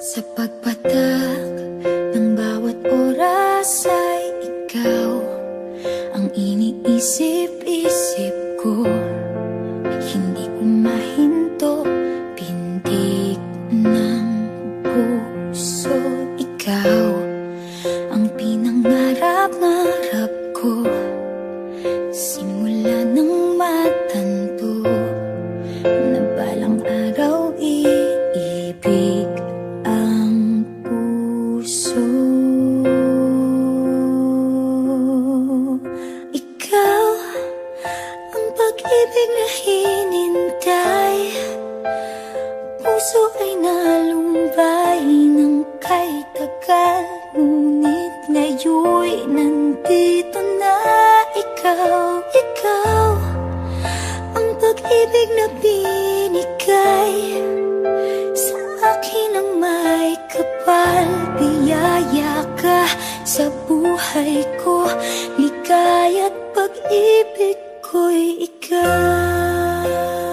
Sa pagpatak ng bawat oras ay ikaw ang iniisip-isip ko. Hindi ko mahinto, pintig ng puso. Ikaw ang pinangarap-ngarap ko, simula ng matanto na balang araw iibig ang puso. Ikaw ang pag-ibig na hinintay, puso ay nalumbay ng kay tagal, ngunit ngayon'y nandito na ikaw. Ikaw ang pag-ibig na binigay sa akin ang may kapal. Biyaya ka sa buhay ko, ligaya't pag-ibig ko'y ikaw.